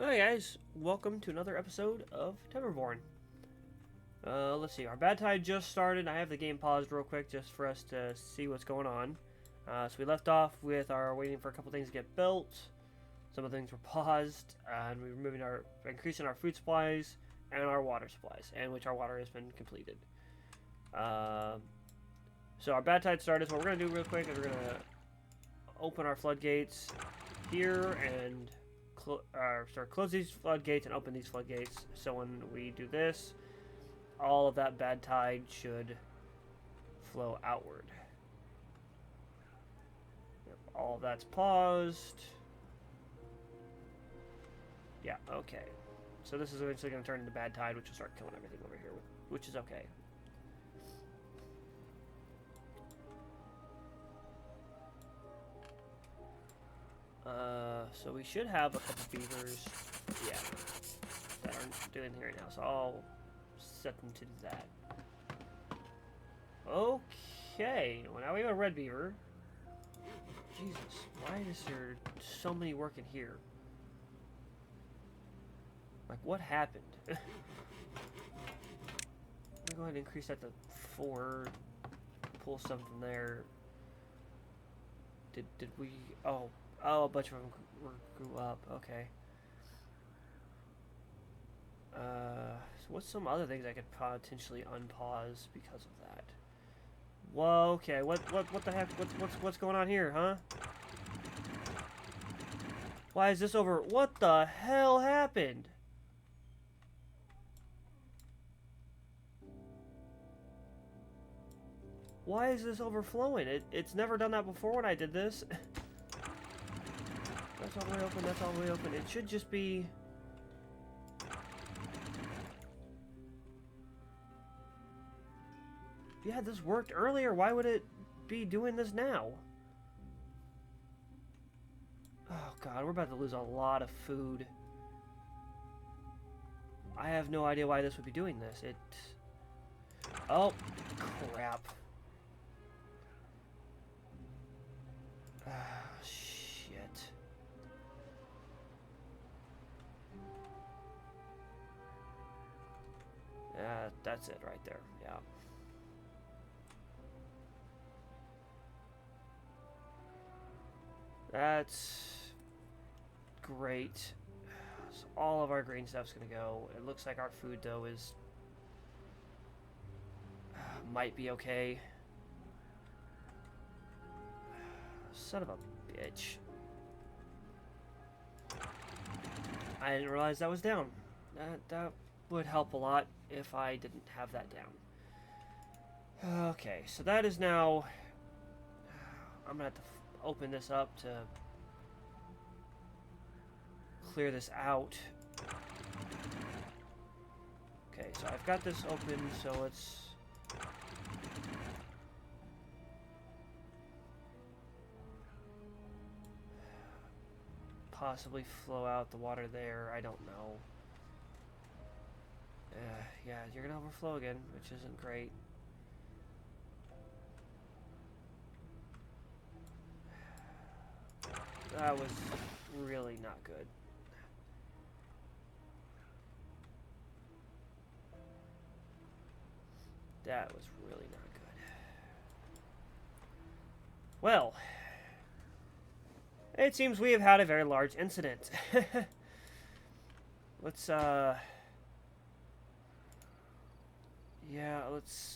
Hi guys, welcome to another episode of Timberborn. Let's see, our bad tide just started. I have the game paused real quick just for us to see what's going on. So we left off with our waiting for a couple things to get built. Some of the things were paused, and we were increasing our food supplies and our water supplies, and which our water has been completed. So our bad tide started. So what we're gonna do real quick is we're gonna open our floodgates here and close these floodgates and open these floodgates. So when we do this, all of that bad tide should flow outward. Yep, all of that's paused. Yeah, okay. So this is eventually going to turn into bad tide, which will start killing everything over here, which is okay. So we should have a couple beavers, yeah, that aren't doing anything right now. So I'll set them to do that. Okay, well now we have a red beaver. Jesus, why is there so many working here? Like, what happened? I'm gonna go ahead and increase that to 4. Pull some from there. Did we? Oh, a bunch of them grew up. Okay. So what's some other things I could potentially unpause because of that? Whoa. Okay. What the heck? What's going on here, huh? Why is this over? What the hell happened? Why is this overflowing? It's never done that before when I did this. That's all the way open, that's all the way open. It should just be... Yeah, this worked earlier. Why would it be doing this now? Oh god, we're about to lose a lot of food. I have no idea why this would be doing this. Oh, crap. Shit. That's it right there. Yeah. That's great. So all of our green stuff's gonna go. It looks like our food though is might be okay. Son of a bitch. I didn't realize that was down. That would help a lot if I didn't have that down. Okay, so that is now... I'm gonna have to open this up to clear this out. Okay, so I've got this open, so let's... possibly flow out the water there. I don't know. Yeah, you're gonna overflow again, which isn't great. That was really not good. That was really not good. Well, it seems we have had a very large incident. Let's, yeah,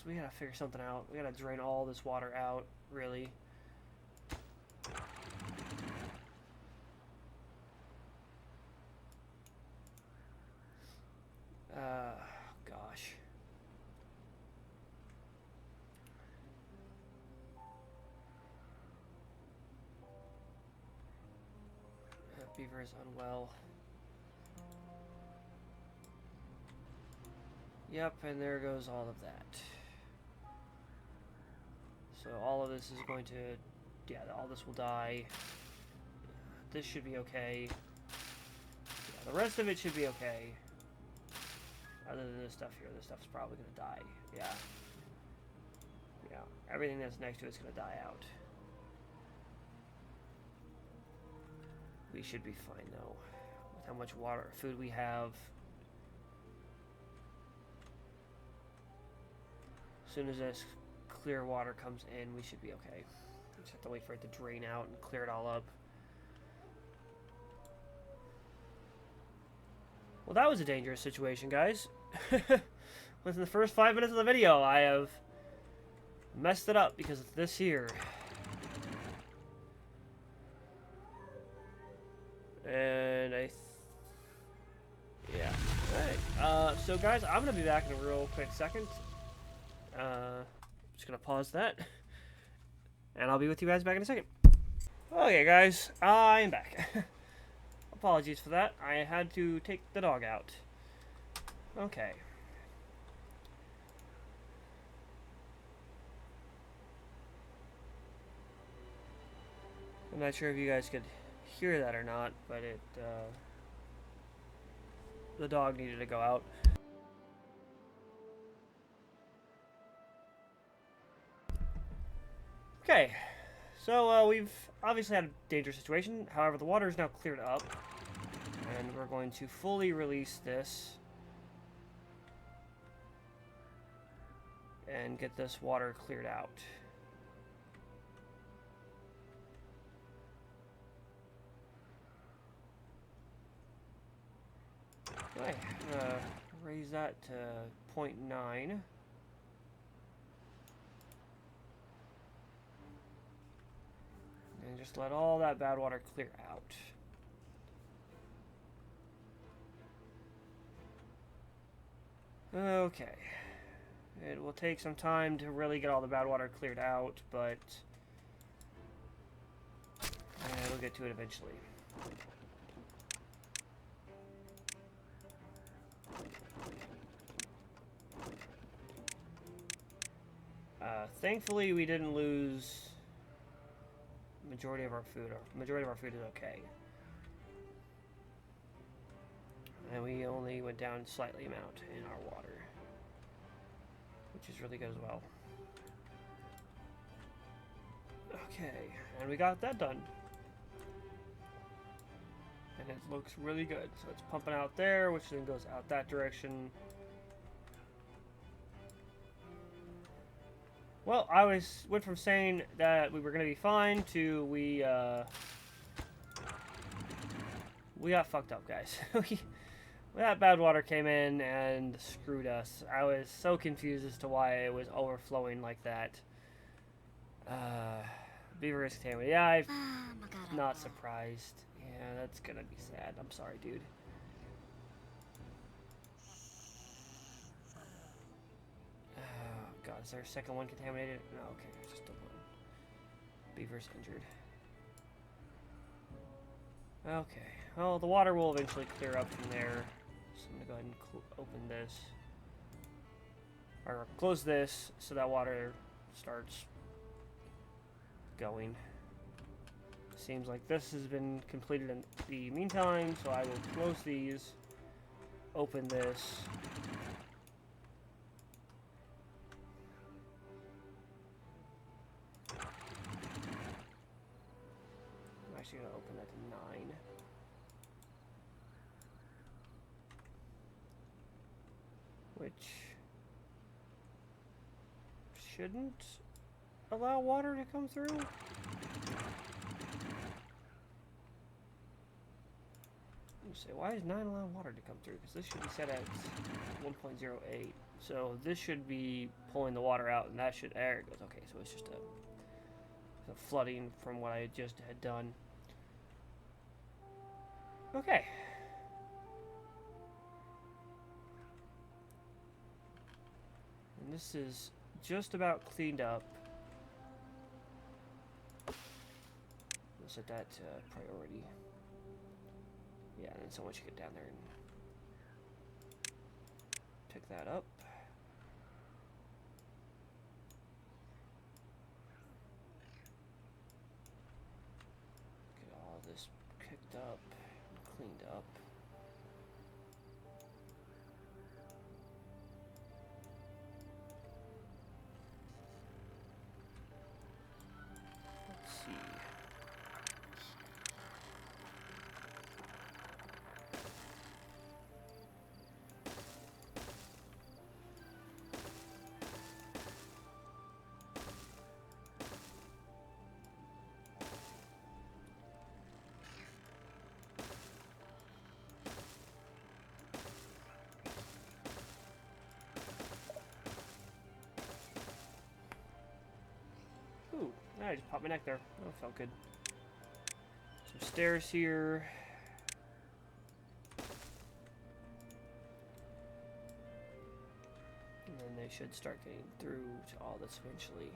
we gotta figure something out. We gotta drain all this water out, really. Gosh. Beaver is unwell. Yep, and there goes all of that. So all of this is going to... yeah, all this will die. This should be okay. Yeah, the rest of it should be okay. Other than this stuff here. This stuff's probably going to die. Yeah. Yeah, everything that's next to it's going to die out. We should be fine, though. how much food we have. As soon as this clear water comes in, we should be okay. Just have to wait for it to drain out and clear it all up. Well, that was a dangerous situation, guys. Within the first 5 minutes of the video, I have messed it up because of this here. And yeah. Alright. So guys, I'm gonna be back in a real quick second. Just gonna pause that. And I'll be with you guys back in a second. Okay, guys, I am back. Apologies for that. I had to take the dog out. Okay. I'm not sure if you guys could hear that or not, but the dog needed to go out. Okay, so we've obviously had a dangerous situation. However, the water is now cleared up, and we're going to fully release this and get this water cleared out. Okay, I'm gonna raise that to 0.9. And just let all that bad water clear out. Okay. It will take some time to really get all the bad water cleared out, but we'll get to it eventually. Thankfully, we didn't lose majority of our food. Majority of our food is okay. And we only went down slightly amount in our water, which is really good as well. Okay, and we got that done. And it looks really good. So it's pumping out there, which then goes out that direction. Well, I went from saying that we were going to be fine to we got fucked up, guys. That bad water came in and screwed us. I was so confused as to why it was overflowing like that. Beaver is contaminated. Yeah, I'm not surprised. Yeah, that's going to be sad. I'm sorry, dude. God, is there a second one contaminated? No, okay, it's just the one. Beaver's injured. Okay, well, the water will eventually clear up from there. So I'm gonna go ahead and open this. Or close this so that water starts going. Seems like this has been completed in the meantime, so I will close these, open this. I'm going to open that to 9. Which shouldn't allow water to come through. Let me see, why is 9 allowing water to come through? Because this should be set at 1.08. So this should be pulling the water out, and that should, there it goes. Okay, so it's just a flooding from what I just had done. Okay. And this is just about cleaned up. We'll set that to priority. Yeah, and then someone should get down there and pick that up. Get all this picked up. Cleaned up. Let's see. I just popped my neck there. Oh, felt good. Some stairs here. And then they should start getting through to all this eventually.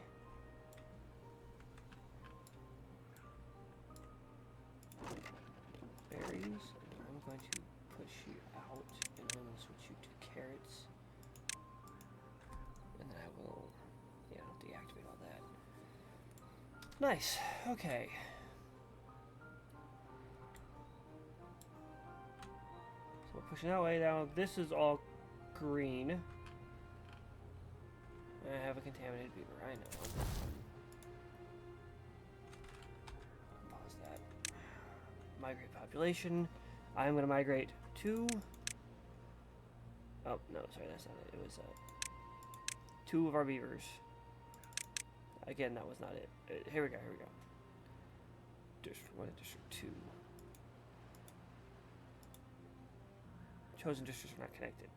Berries. And I'm going to push you out, and I'm going to switch you to carrots. And then I will, yeah, I'll deactivate all that. Nice. Okay. So we're pushing that way. Now this is all green. I have a contaminated beaver. I know. Pause that. Migrate population. I'm going to migrate to... Oh, no, sorry, that's not it. It was 2 of our beavers. Again, that was not it. Here we go, here we go. District 1 and District 2. Chosen districts are not connected.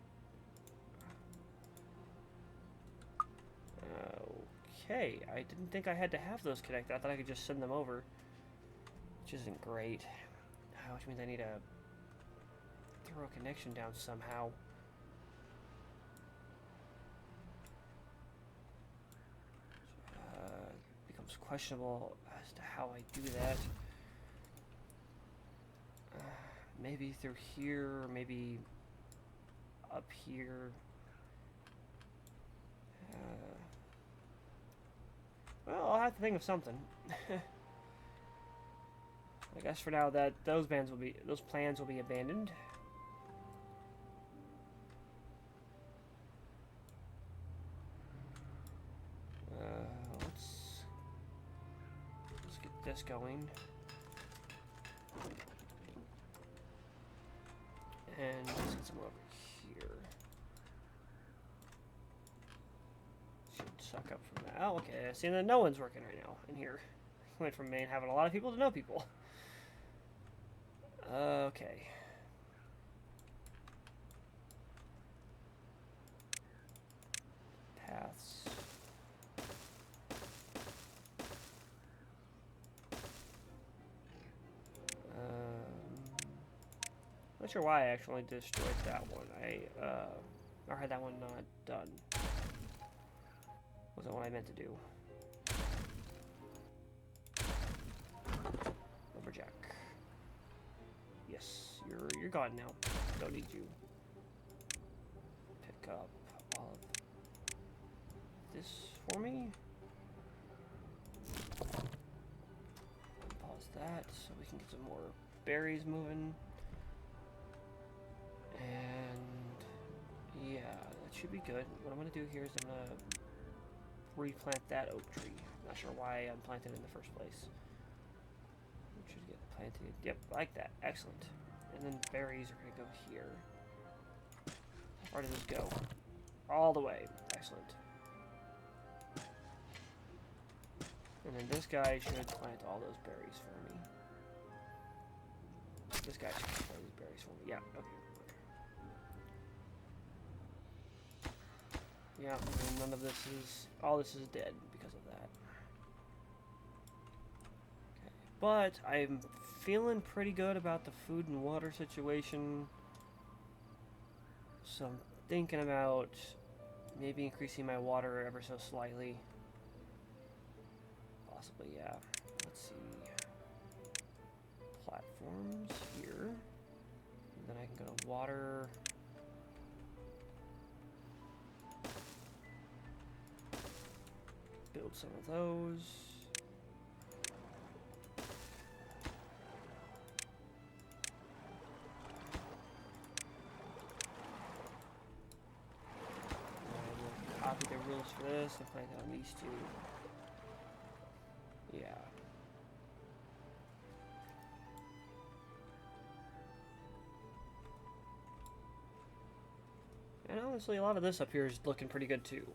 Okay, I didn't think I had to have those connected. I thought I could just send them over. Which isn't great. Which means I need to throw a connection down somehow. Becomes questionable as to how I do that. Maybe through here, or maybe up here. Well, I'll have to think of something. I guess for now that those plans will be abandoned. Let's get this going. And let's get some over here. Should suck up from that. Oh, okay. I see that no one's working right now in here. Went from main having a lot of people to no people. Okay. Paths. Not sure why I actually destroyed that one. Or had that one not done. Wasn't what I meant to do. Lumberjack. Yes, you're gone now. Don't need you. Pick up all of this for me. Pause that so we can get some more berries moving. And yeah, that should be good. What I'm gonna do here is I'm gonna replant that oak tree. Not sure why I planted it in the first place. It should get planted. Yep, like that. Excellent. And then berries are gonna go here. How far does this go? All the way. Excellent. And then this guy should plant all those berries for me. This guy should plant these berries for me. Yeah, okay. Yeah, and none of this is... All this is dead because of that. Okay. But I'm feeling pretty good about the food and water situation. So I'm thinking about maybe increasing my water ever so slightly. Possibly, yeah. Let's see. Platforms here. And then I can go to water. Build some of those. Copy the rules for this and plant on these two. Yeah. And honestly, a lot of this up here is looking pretty good too.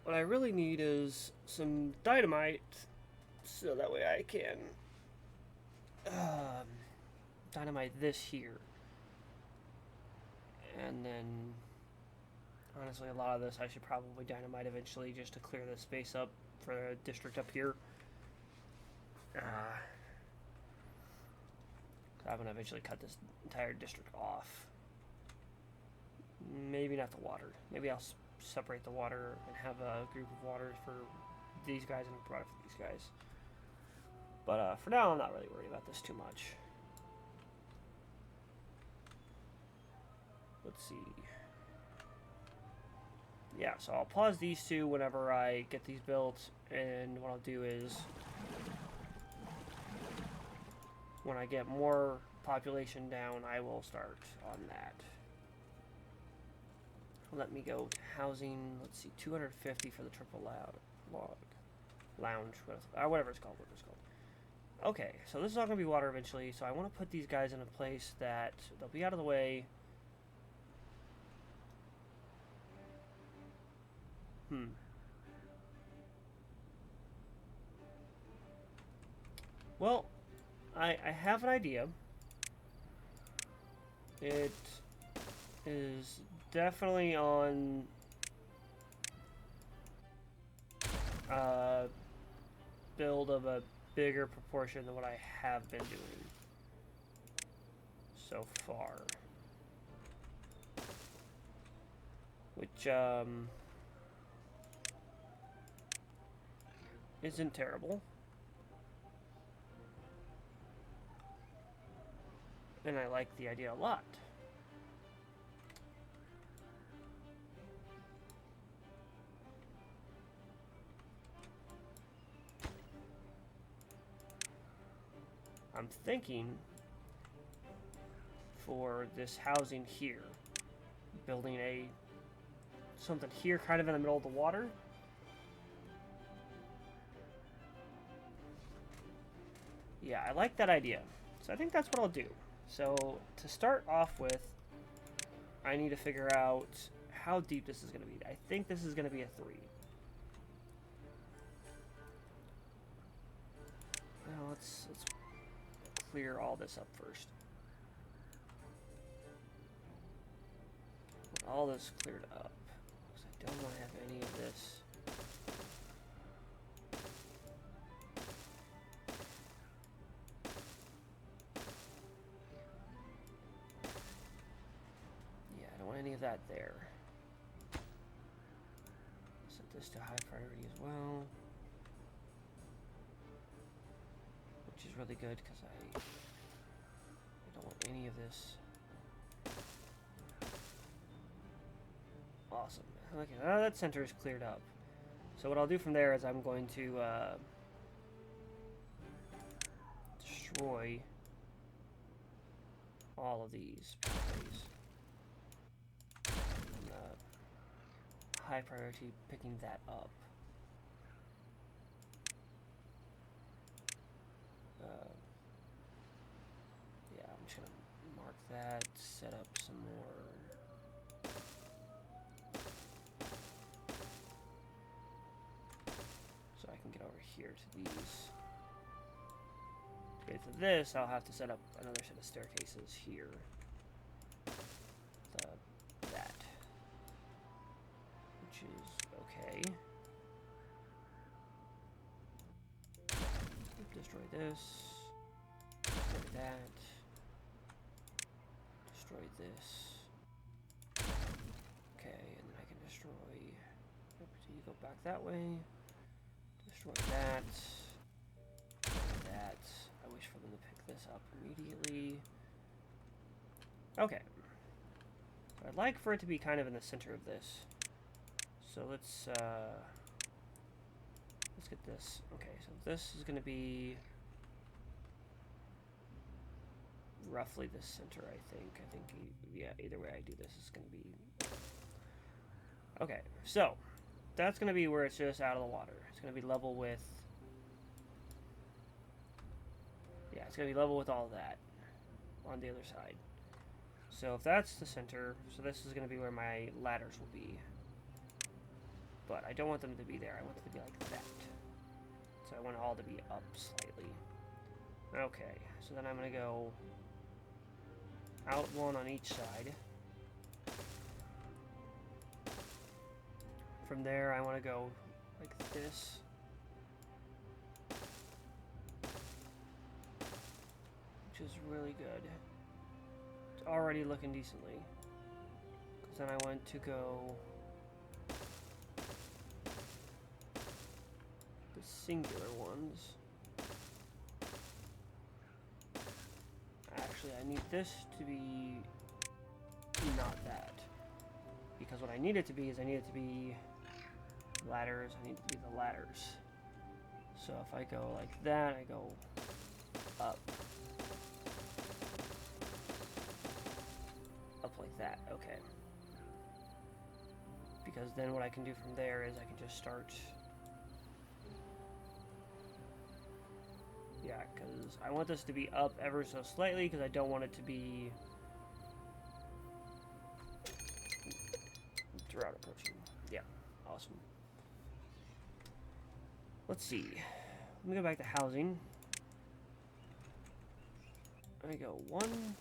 What I really need is some dynamite, so that way I can dynamite this here. And then, honestly, a lot of this I should probably dynamite eventually just to clear this space up for the district up here. I'm gonna eventually cut this entire district off. Maybe not the water. Maybe I'll separate the water and have a group of waters for these guys and a product for these guys. But for now, I'm not really worried about this too much. Let's see. Yeah, so I'll pause these two whenever I get these built, and what I'll do is when I get more population down, I will start on that. Let me go to housing. Let's see, 250 for the triple lounge, whatever it's called. Okay, so this is all gonna be water eventually. So I want to put these guys in a place that they'll be out of the way. Well, I have an idea. It is definitely on build of a bigger proportion than what I have been doing so far. Which isn't terrible. And I like the idea a lot. I'm thinking for this housing here, building something here kind of in the middle of the water. Yeah, I like that idea. So I think that's what I'll do. So to start off with, I need to figure out how deep this is going to be. I think this is going to be a 3. Now let's clear all this up first. All this cleared up, because I don't want to have any of this. Yeah, I don't want any of that there. Set this to high priority as well, which is really good because I don't want any of this. Awesome. Okay, that center is cleared up. So what I'll do from there is I'm going to destroy all of these properties. High priority picking that up. Yeah, I'm just gonna mark that, set up some more. So I can get over here to these. To get to this, I'll have to set up another set of staircases here. That. Which is okay. Destroy this. Destroy that. Destroy this. Okay, and then I can destroy. So you go back that way. Destroy that. That. I wish for them to pick this up immediately. Okay. So I'd like for it to be kind of in the center of this. So let's get this. Okay, so this is going to be roughly the center, I think. Yeah, either way I do this is going to be... Okay, so that's going to be where it's just out of the water. It's going to be level with... Yeah, it's going to be level with all that on the other side. So if that's the center, so this is going to be where my ladders will be. But I don't want them to be there. I want them to be like that. So I want it all to be up slightly. Okay, so then I'm going to go out one on each side. From there, I want to go like this. is really good. It's already looking decently. Because then I want to go the singular ones. Actually, I need this to be not that. Because what I need it to be is I need it to be ladders. I need it to be the ladders. So if I go like that, I go up. Up like that, okay. Because then what I can do from there is I can just start... Yeah, because I want this to be up ever so slightly because I don't want it to be... Drought approaching. Yeah, awesome. Let's see. Let me go back to housing. I go 1,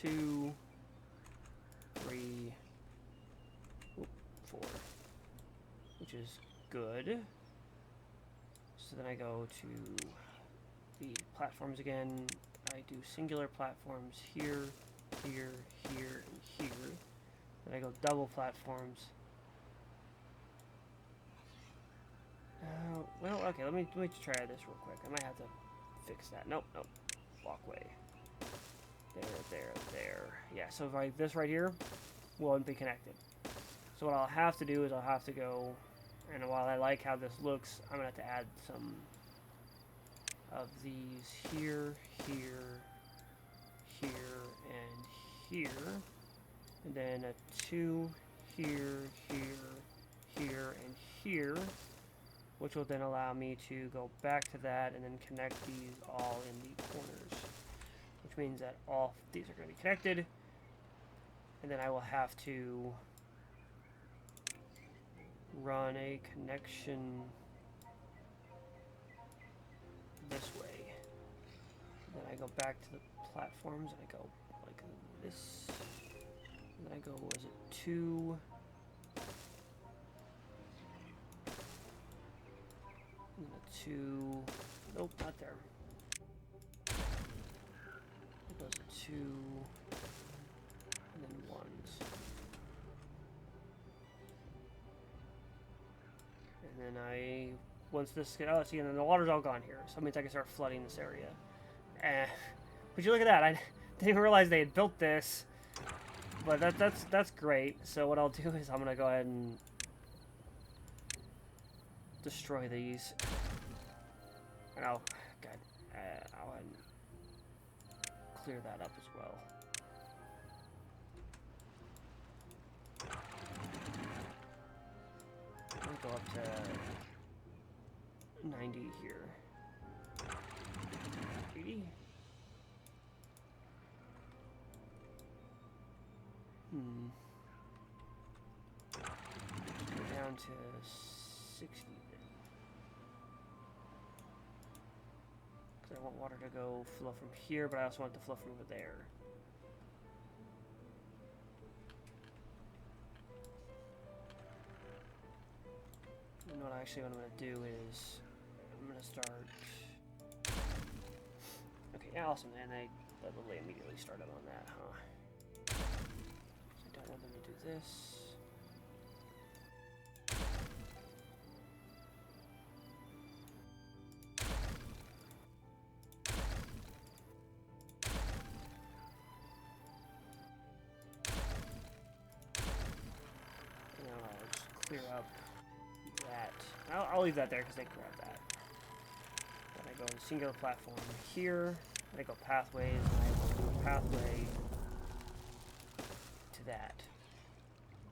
2, 3, 4, which is good. So then I go to the platforms again. I do singular platforms here, here, here, and here. Then I go double platforms. Well, okay, let me try this real quick. I might have to fix that. Nope. Walkway. There. Yeah, so if this right here won't be connected. So what I'll have to do is I'll have to go, and while I like how this looks, I'm going to have to add some of these here, here, here, and here. And then a 2 here, here, and here. Which will then allow me to go back to that and then connect these all in the corners. Which means that all these are going to be connected. And then I will have to run a connection this way. And then I go back to the platforms and I go like this. And then I go, was it 2? And then a 2. Nope, not there. It goes a 2. And then 1s. And then once this, oh, see, and then the water's all gone here. So that means I can start flooding this area. But you look at that, I didn't even realize they had built this. But that's great. So what I'll do is I'm gonna go ahead and destroy these. And I'll go ahead and clear that up as well. I'll go up to 90 here. 80. Go down to 60 then. Because I want water to go flow from here, but I also want it to flow from over there. And what I'm going to do is I'm going to start. Okay, yeah, awesome. And they immediately started on that, huh? So I don't want them to do this. And then I'll just clear up that. I'll leave that there because they can grab that. Then I go in singular platform here. Then I go pathways, and I will do a pathway to that.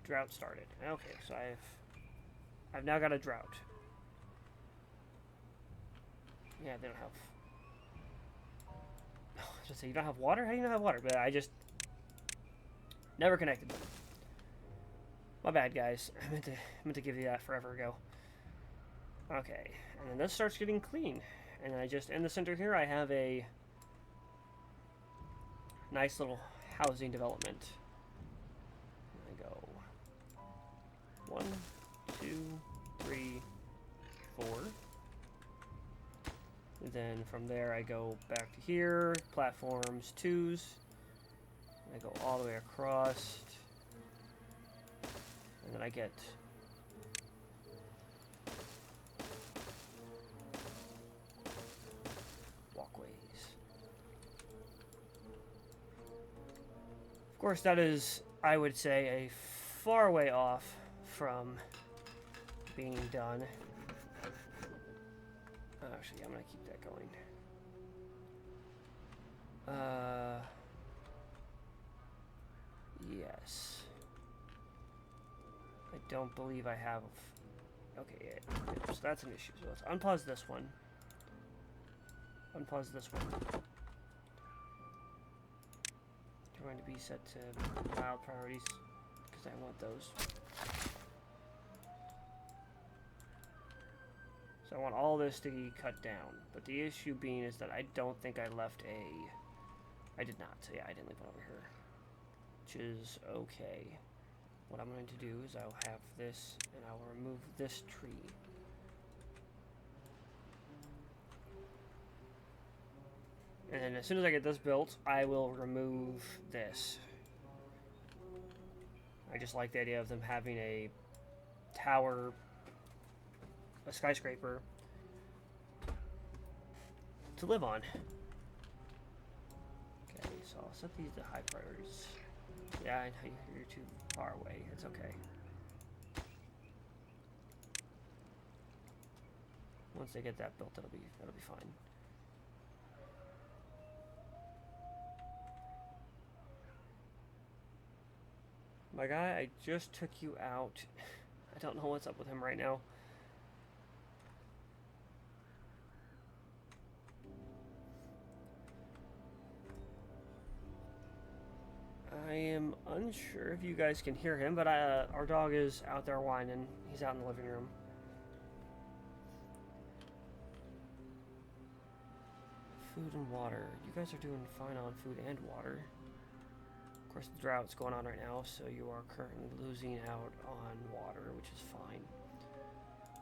Drought started. Okay, so I've now got a drought. Yeah, they don't have. I was just say you don't have water. How do you not have water? But I just never connected them. My bad, guys. I meant to give you that forever ago. Okay, and then this starts getting clean. And I just, in the center here, I have a nice little housing development. I go 1, 2, 3, 4. And then from there I go back to here, platforms 2s. I go all the way across. And then I get walkways. Of course, that is, I would say, a far way off from being done. Actually, I'm going to keep that going. Yes. I don't believe I have... Okay, yeah, so that's an issue. So let's unpause this one. Unpause this one. They're going to be set to mild priorities, because I want those. So I want all this to be cut down. But the issue being is that I don't think I left a... I did not. So yeah, I didn't leave one over here. Which is okay. What I'm going to do is I'll have this, and I will remove this tree. And then as soon as I get this built, I will remove this. I just like the idea of them having a tower, a skyscraper, to live on. Okay, so I'll set these to high priorities. Yeah, I know you're too far away. It's okay. Once they get that built, that'll be fine. My guy, I just took you out. I don't know what's up with him right now. I am unsure if you guys can hear him, but our dog is out there whining. He's out in the living room. Food and water. You guys are doing fine on food and water. Of course, the drought's going on right now, so you are currently losing out on water, which is fine.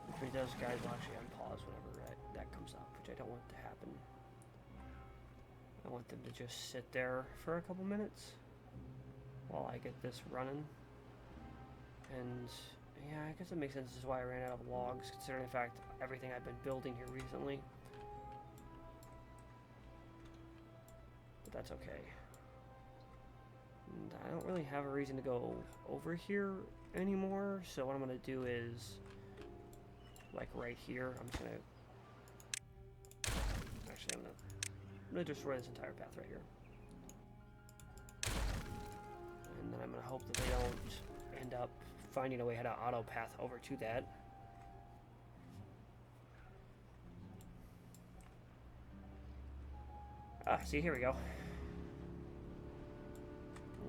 Which means those guys will actually unpause whenever that comes up, which I don't want to happen. I want them to just sit there for a couple minutes while I get this running. And yeah, I guess it makes sense. This is why I ran out of logs, considering the fact everything I've been building here recently. But that's okay. And I don't really have a reason to go over here anymore, so what I'm going to do is, like right here, I'm just going to... Actually, I'm going to destroy this entire path right here. And then I'm going to hope that they don't end up finding a way how to auto path over to that. Ah, see, here we go.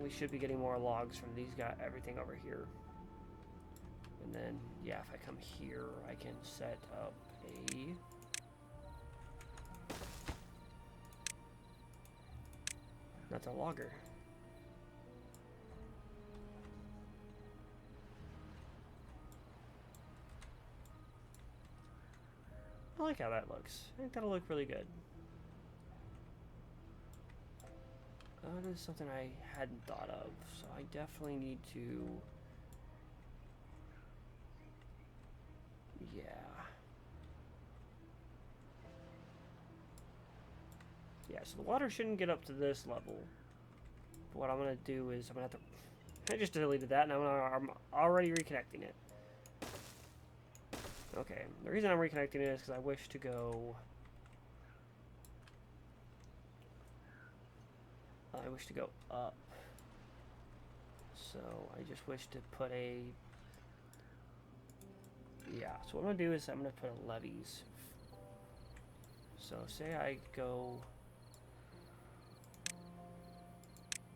We should be getting more logs from these guys, everything over here. And then, yeah, if I come here, I can set up a... That's a logger. I like how that looks. I think that'll look really good. That is something I hadn't thought of, so I definitely need to... Yeah. Yeah, so the water shouldn't get up to this level. But what I'm going to do is I'm going to have to... I just deleted that, and I'm already reconnecting it. Okay, the reason I'm reconnecting it is because I wish to go... I wish to go up. So I just wish to put a... Yeah, so what I'm going to do is I'm going to put a levees. So say I go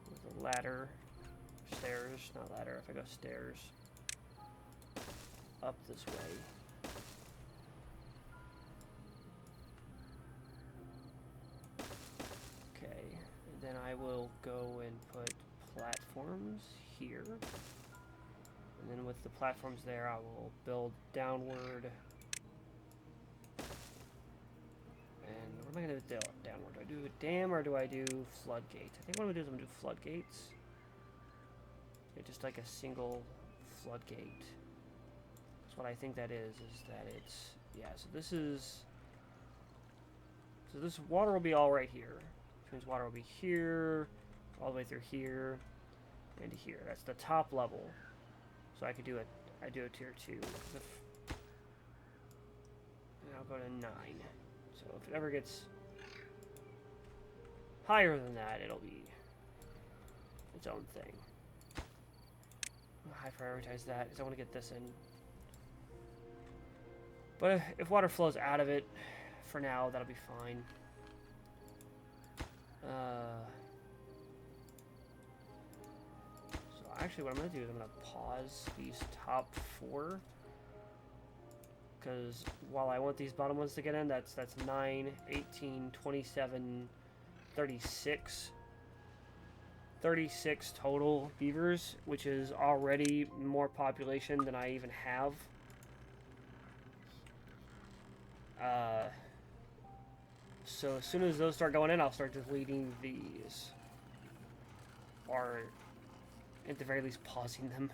with a ladder, stairs, not ladder, if I go stairs up this way. Then I will go and put platforms here. And then with the platforms there, I will build downward. And am I going to do downward? Do I do a dam or do I do floodgates? I think what I'm going to do is I'm going to do floodgates. Yeah, just like a single floodgate. That's what I think that is that it's... Yeah, so this is... So this water will be all right here. Which means water will be here, all the way through here, and here. That's the top level. So I could do it. I do a tier 2. And I'll go to 9. So if it ever gets higher than that, it'll be its own thing. I'll high prioritize that because I want to get this in. But if water flows out of it, for now, that'll be fine. So actually what I'm going to do is I'm going to pause these top 4. Because while I want these bottom ones to get in, that's 9, 18, 27, 36. 36 total beavers, which is already more population than I even have. So as soon as those start going in, I'll start deleting these. Or, at the very least, pausing them.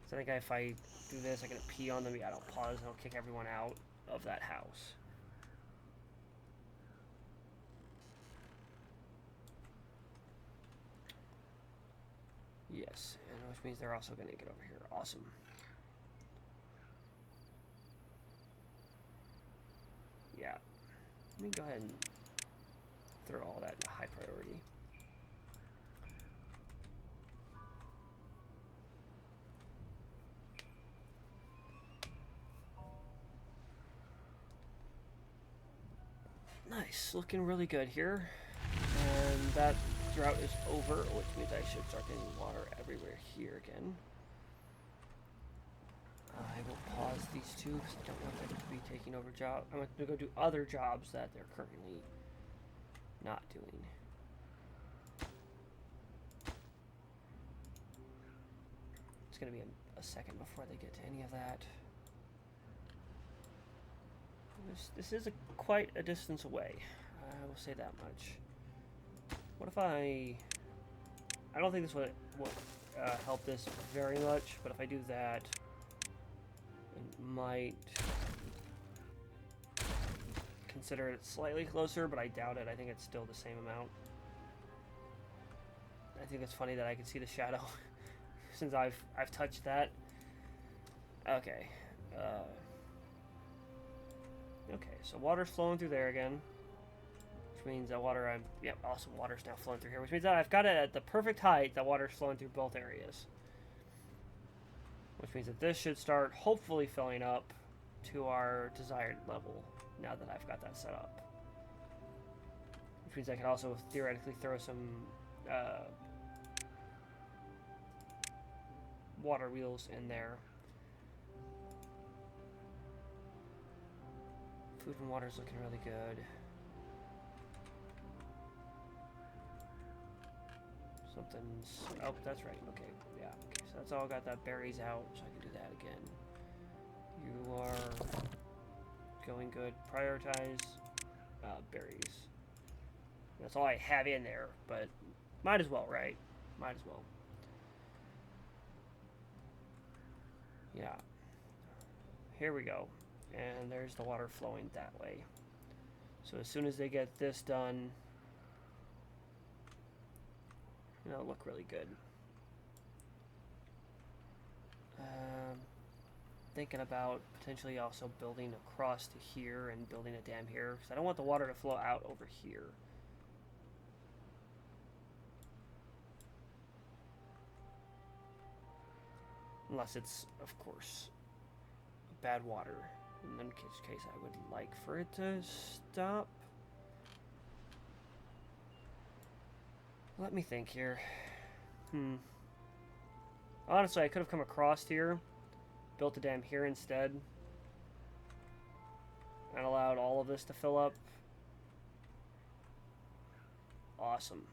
So I think if I do this, I can pee on them. Yeah, I don't pause, and I'll kick everyone out of that house. Yes, and which means they're also going to get over here. Awesome. Yeah. Let me go ahead and throw all that into high priority. Nice, looking really good here. And that drought is over, which means I should start getting water everywhere here again. I will pause these two because I don't want them to be taking over jobs. I'm going to go do other jobs that they're currently not doing. It's going to be a second before they get to any of that. This is quite a distance away. I will say that much. What if I don't think this would help this very much, but if I do that, it might consider it slightly closer, but I doubt it. I think it's still the same amount. I think it's funny that I can see the shadow since I've touched that. Okay. Okay, so water's flowing through there again. Which means that water, yep, awesome, water's now flowing through here. Which means that I've got it at the perfect height that water's flowing through both areas. Which means that this should start hopefully filling up to our desired level now that I've got that set up. Which means I can also theoretically throw some water wheels in there. Food and water's looking really good. Something's... Oh, that's right. Okay, yeah. Okay, so that's all got that berries out, so I can do that again. You are going good. Prioritize berries. That's all I have in there, but might as well, right? Might as well. Yeah. Here we go. And there's the water flowing that way. So as soon as they get this done, it'll look really good. Thinking about potentially also building across to here and building a dam here, because I don't want the water to flow out over here. Unless it's, of course, bad water. In which case I would like for it to stop. Let me think here. Honestly, I could have come across here, built a dam here instead, and allowed all of this to fill up. Awesome.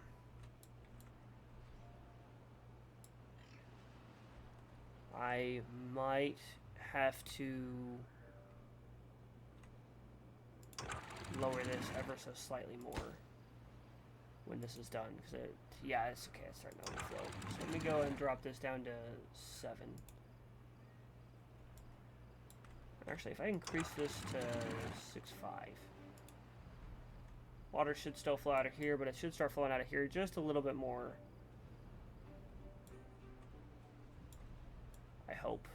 I might have to lower this ever so slightly more when this is done, because yeah, it's okay, it's starting to overflow. So let me go and drop this down to 7. Actually, if I increase this to 6.5, water should still flow out of here, but it should start flowing out of here just a little bit more. I hope.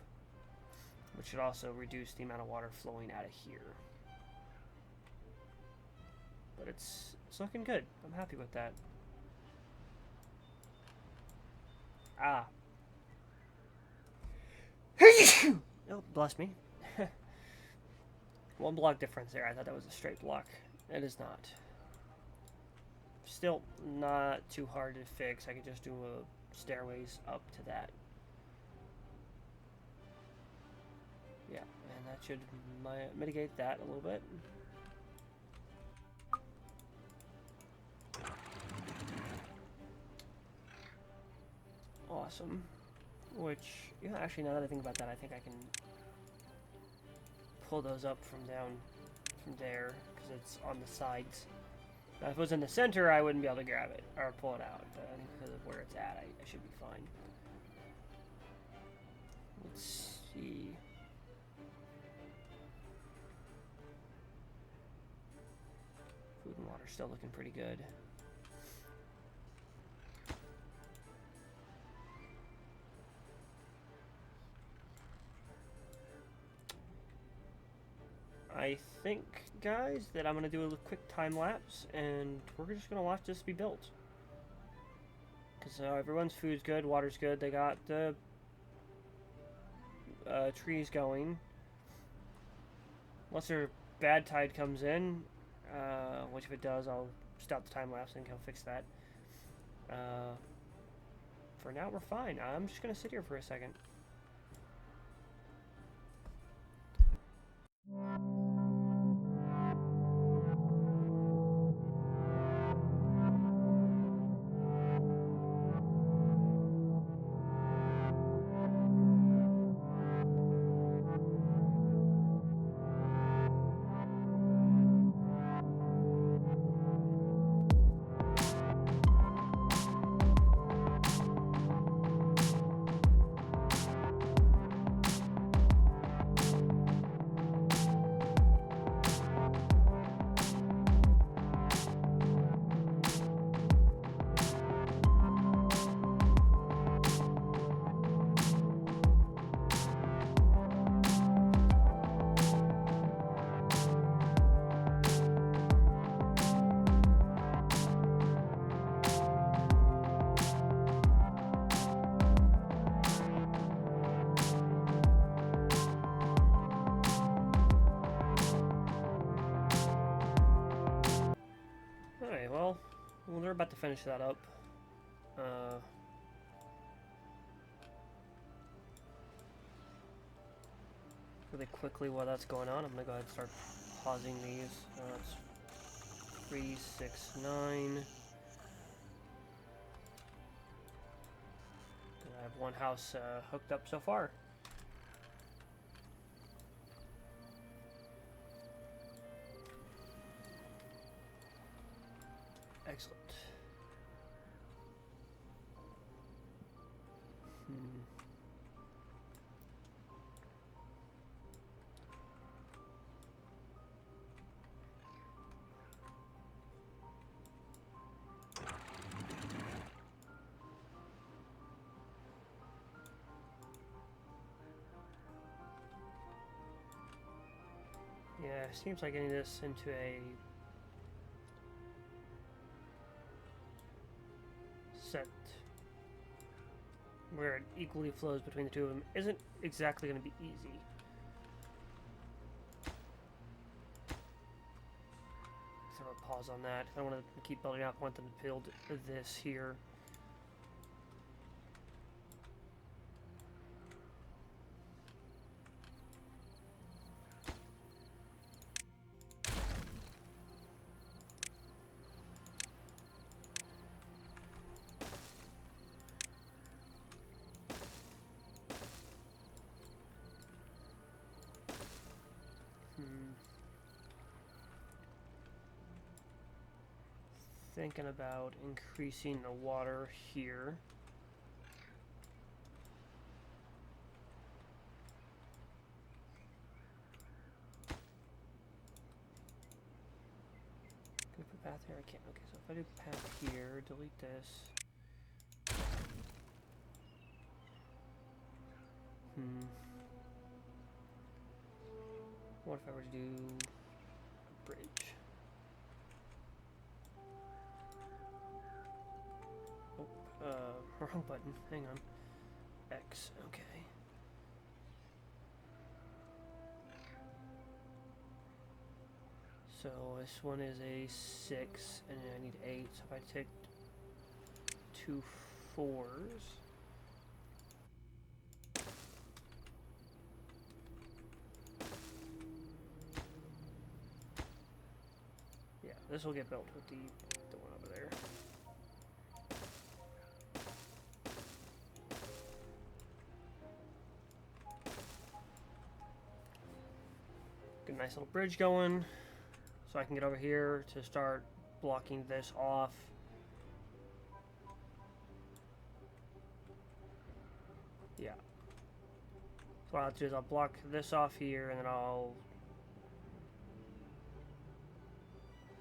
Which should also reduce the amount of water flowing out of here. But it's looking good. I'm happy with that. Ah. Oh, bless me. 1 block difference there. I thought that was a straight block. It is not. Still not too hard to fix. I could just do stairways up to that. Yeah, and that should mitigate that a little bit. Awesome. Which, yeah, actually, now that I think about that, I think I can pull those up from there, because it's on the sides. Now, if it was in the center, I wouldn't be able to grab it, or pull it out, but I think because of where it's at, I should be fine. Let's see. Food and water still looking pretty good. I think, guys, that I'm going to do a quick time lapse, and we're just going to watch this be built. Because everyone's food's good, water's good, they got the trees going. Unless their bad tide comes in, which if it does, I'll stop the time lapse and go fix that. For now, we're fine. I'm just going to sit here for a second. Alright, well, we're about to finish that up. Really quickly while that's going on, I'm going to go ahead and start pausing these. It's 3, 6, 9. I have one house hooked up so far. Excellent. Yeah, seems like getting this into a set where it equally flows between the two of them isn't exactly going to be easy. So I'll pause on that. I don't want to keep building up. I want them to build this here. thinking about increasing the water here. Can I put path here? I can't. Okay, so if I do path here, delete this. What if I were to do a bridge? Oh, wrong button. Hang on. X. Okay. So this one is a 6, and I need 8. So if I take 2 4s. Yeah, this will get built with the one over there. Get a nice little bridge going, so I can get over here to start blocking this off. Yeah. So what I'll do is I'll block this off here, and then I'll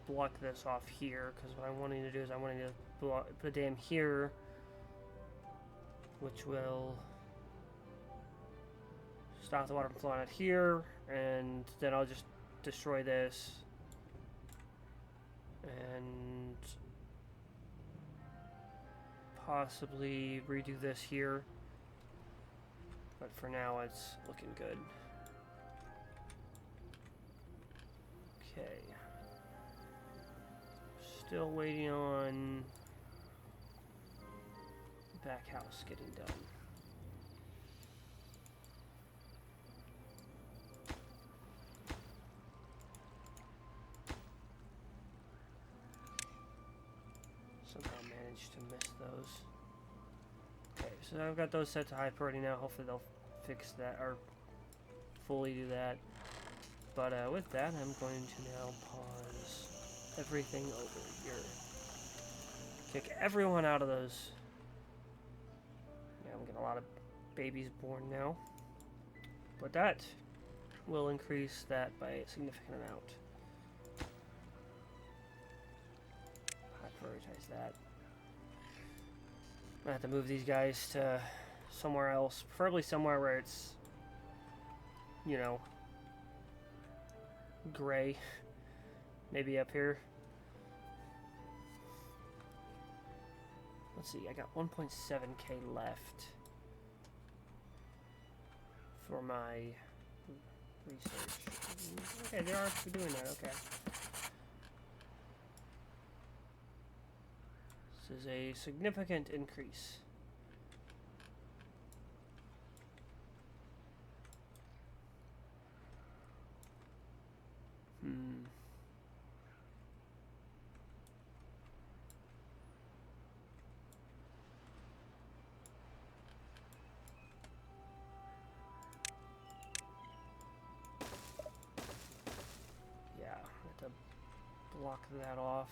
block this off here, because what I'm wanting to do is I'm wanting to put a dam here, which will stop the water from flowing out here, and then I'll just destroy this and possibly redo this here, but for now it's looking good. Okay. Still waiting on the back house getting done. Somehow managed to miss those. Okay, so I've got those set to high priority now. Hopefully they'll fix that, or fully do that. But with that, I'm going to now pause everything over here. Kick everyone out of those. Yeah, I'm getting a lot of babies born now. But that will increase that by a significant amount. High prioritize that. I have to move these guys to somewhere else, preferably somewhere where it's, you know, gray. Maybe up here. Let's see, I got 1.7k left for my research. Okay, they are actually doing that, okay. This is a significant increase. Yeah, I have to block that off.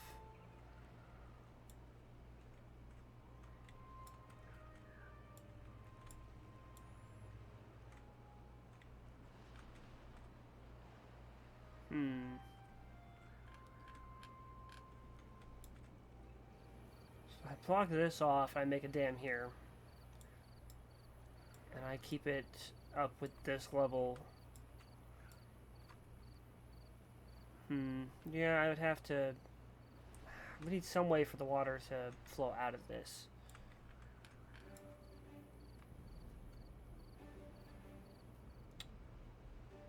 So I block this off, I make a dam here. And I keep it up with this level. Yeah, I would have to... We need some way for the water to flow out of this.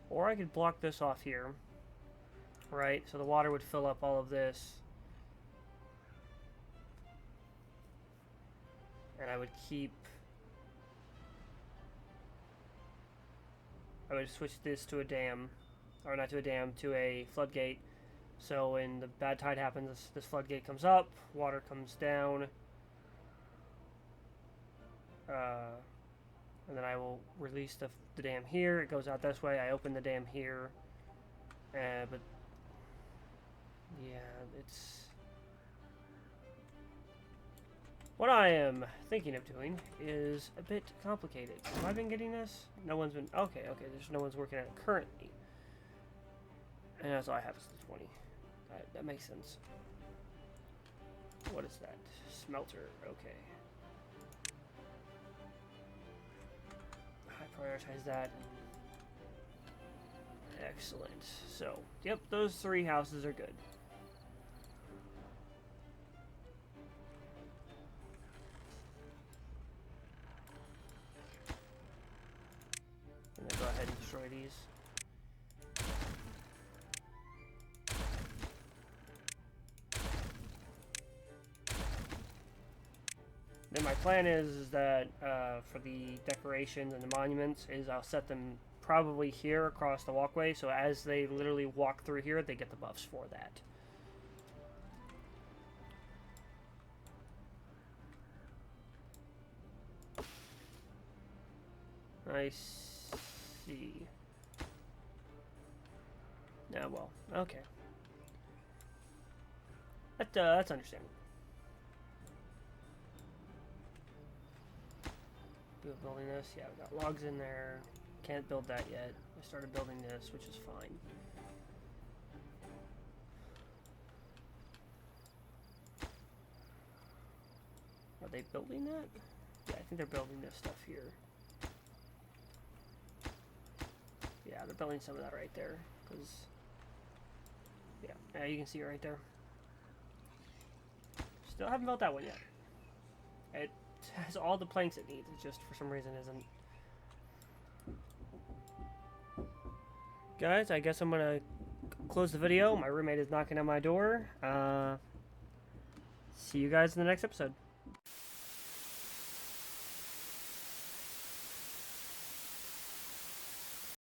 Or I could block this off here. Right? So the water would fill up all of this. And I would keep... I would switch this to a dam. Or not to a dam, to a floodgate. So when the bad tide happens, this floodgate comes up, water comes down. And then I will release the dam here. It goes out this way. I open the dam here. But yeah, it's What I am thinking of doing is a bit complicated. Have I been getting this? No one's been... Okay, there's no one's working at it currently. And that's all I have is the 20. That makes sense. What is that? Smelter, okay. I prioritize that. Excellent. So, yep, those 3 houses are good. I'm gonna go ahead and destroy these. Then my plan is that for the decorations and the monuments is I'll set them probably here across the walkway, so as they literally walk through here, they get the buffs for that. I see. Yeah, well, okay. That's understandable. Building this, yeah, we got logs in there. Can't build that yet. I started building this, which is fine. Are they building that? Yeah, I think they're building this stuff here. Yeah, they're building some of that right there, because yeah, you can see it right there. Still haven't built that one yet. It has all the planks it needs. It just for some reason isn't. Guys, I guess I'm gonna close the video. My roommate is knocking on my door. See you guys in the next episode.